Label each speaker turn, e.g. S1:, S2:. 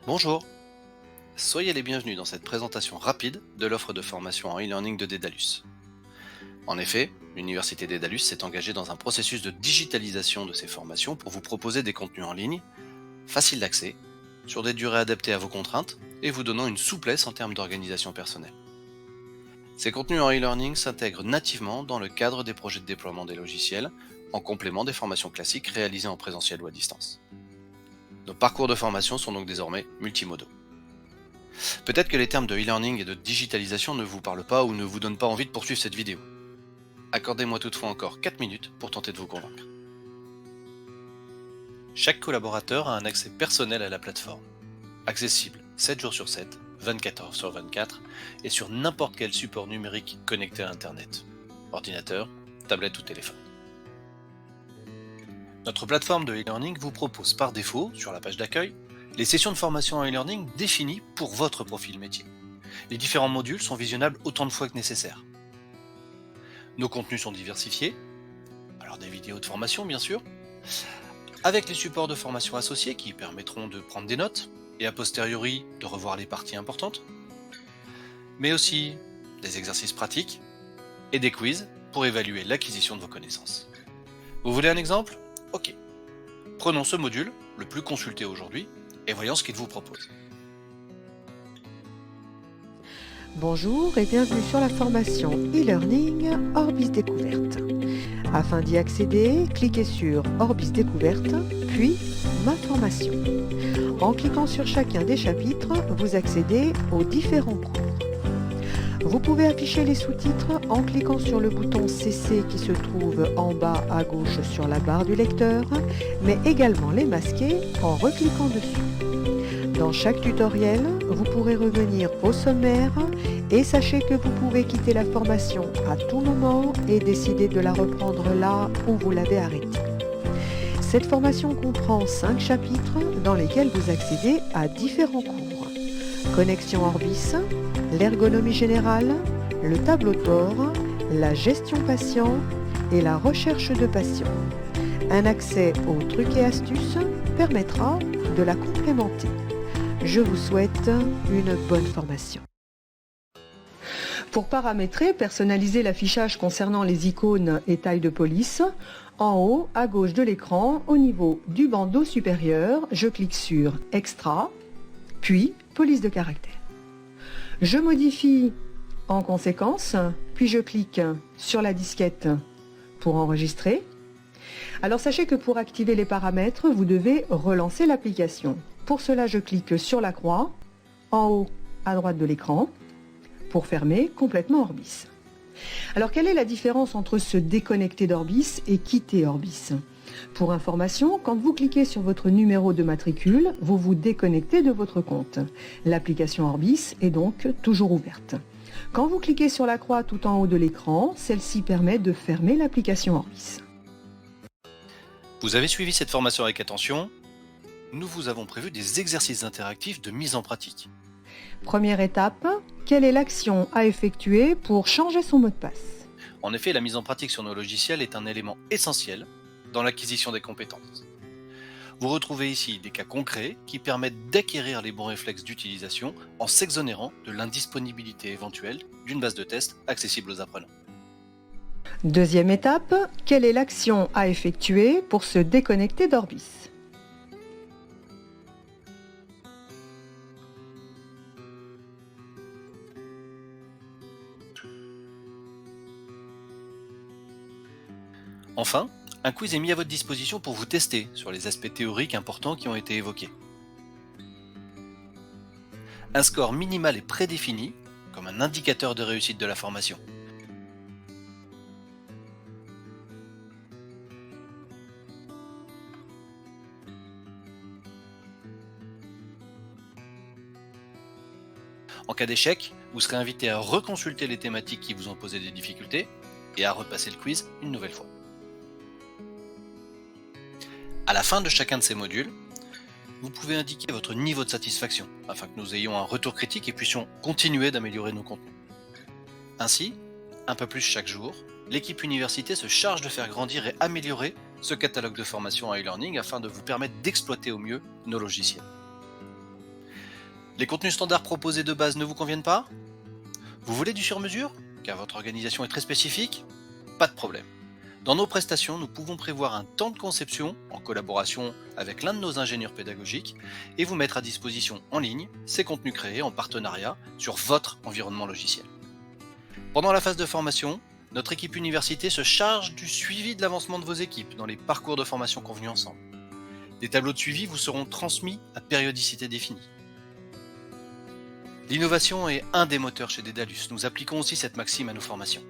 S1: Bonjour, soyez les bienvenus dans cette présentation rapide de l'offre de formation en e-learning de Daedalus. En effet, l'Université Daedalus s'est engagée dans un processus de digitalisation de ses formations pour vous proposer des contenus en ligne, faciles d'accès, sur des durées adaptées à vos contraintes et vous donnant une souplesse en termes d'organisation personnelle. Ces contenus en e-learning s'intègrent nativement dans le cadre des projets de déploiement des logiciels, en complément des formations classiques réalisées en présentiel ou à distance. Nos parcours de formation sont donc désormais multimodaux. Peut-être que les termes de e-learning et de digitalisation ne vous parlent pas ou ne vous donnent pas envie de poursuivre cette vidéo. Accordez-moi toutefois encore 4 minutes pour tenter de vous convaincre. Chaque collaborateur a un accès personnel à la plateforme, accessible 7 jours sur 7, 24 heures sur 24, et sur n'importe quel support numérique connecté à Internet, ordinateur, tablette ou téléphone. Notre plateforme de e-learning vous propose par défaut, sur la page d'accueil, les sessions de formation en e-learning définies pour votre profil métier. Les différents modules sont visionnables autant de fois que nécessaire. Nos contenus sont diversifiés, alors des vidéos de formation bien sûr, avec les supports de formation associés qui permettront de prendre des notes et a posteriori de revoir les parties importantes, mais aussi des exercices pratiques et des quiz pour évaluer l'acquisition de vos connaissances. Vous voulez un exemple ? Ok. Prenons ce module, le plus consulté aujourd'hui, et voyons ce qu'il vous propose.
S2: Bonjour et bienvenue sur la formation e-learning Orbis Découverte. Afin d'y accéder, cliquez sur Orbis Découverte, puis Ma formation. En cliquant sur chacun des chapitres, vous accédez aux différents cours. Vous pouvez afficher les sous-titres en cliquant sur le bouton CC qui se trouve en bas à gauche sur la barre du lecteur, mais également les masquer en recliquant dessus. Dans chaque tutoriel, vous pourrez revenir au sommaire et sachez que vous pouvez quitter la formation à tout moment et décider de la reprendre là où vous l'avez arrêtée. Cette formation comprend 5 chapitres dans lesquels vous accédez à différents cours. Connexion Orbis, l'ergonomie générale, le tableau de bord, la gestion patient et la recherche de patients. Un accès aux trucs et astuces permettra de la complémenter. Je vous souhaite une bonne formation. Pour paramétrer, personnaliser l'affichage concernant les icônes et taille de police, en haut à gauche de l'écran, au niveau du bandeau supérieur, je clique sur Extra, puis Police de caractère. Je modifie en conséquence, puis je clique sur la disquette pour enregistrer. Alors sachez que pour activer les paramètres, vous devez relancer l'application. Pour cela, je clique sur la croix, en haut à droite de l'écran, pour fermer complètement Orbis. Alors quelle est la différence entre se déconnecter d'Orbis et quitter Orbis ? Pour information, quand vous cliquez sur votre numéro de matricule, vous vous déconnectez de votre compte. L'application Orbis est donc toujours ouverte. Quand vous cliquez sur la croix tout en haut de l'écran, celle-ci permet de fermer l'application Orbis.
S1: Vous avez suivi cette formation avec attention. Nous vous avons prévu des exercices interactifs de mise en pratique.
S2: Première étape, quelle est l'action à effectuer pour changer son mot de passe ?
S1: En effet, la mise en pratique sur nos logiciels est un élément essentiel dans l'acquisition des compétences. Vous retrouvez ici des cas concrets qui permettent d'acquérir les bons réflexes d'utilisation en s'exonérant de l'indisponibilité éventuelle d'une base de test accessible aux apprenants.
S2: Deuxième étape, quelle est l'action à effectuer pour se déconnecter d'Orbis ?
S1: Enfin, un quiz est mis à votre disposition pour vous tester sur les aspects théoriques importants qui ont été évoqués. Un score minimal est prédéfini comme un indicateur de réussite de la formation. En cas d'échec, vous serez invité à reconsulter les thématiques qui vous ont posé des difficultés et à repasser le quiz une nouvelle fois. À la fin de chacun de ces modules, vous pouvez indiquer votre niveau de satisfaction afin que nous ayons un retour critique et puissions continuer d'améliorer nos contenus. Ainsi, un peu plus chaque jour, l'équipe université se charge de faire grandir et améliorer ce catalogue de formation en e-learning afin de vous permettre d'exploiter au mieux nos logiciels. Les contenus standards proposés de base ne vous conviennent pas? Vous voulez du sur-mesure? Car votre organisation est très spécifique? Pas de problème. Dans nos prestations, nous pouvons prévoir un temps de conception en collaboration avec l'un de nos ingénieurs pédagogiques et vous mettre à disposition en ligne ces contenus créés en partenariat sur votre environnement logiciel. Pendant la phase de formation, notre équipe université se charge du suivi de l'avancement de vos équipes dans les parcours de formation convenus ensemble. Des tableaux de suivi vous seront transmis à périodicité définie. L'innovation est un des moteurs chez Dédalus. Nous appliquons aussi cette maxime à nos formations.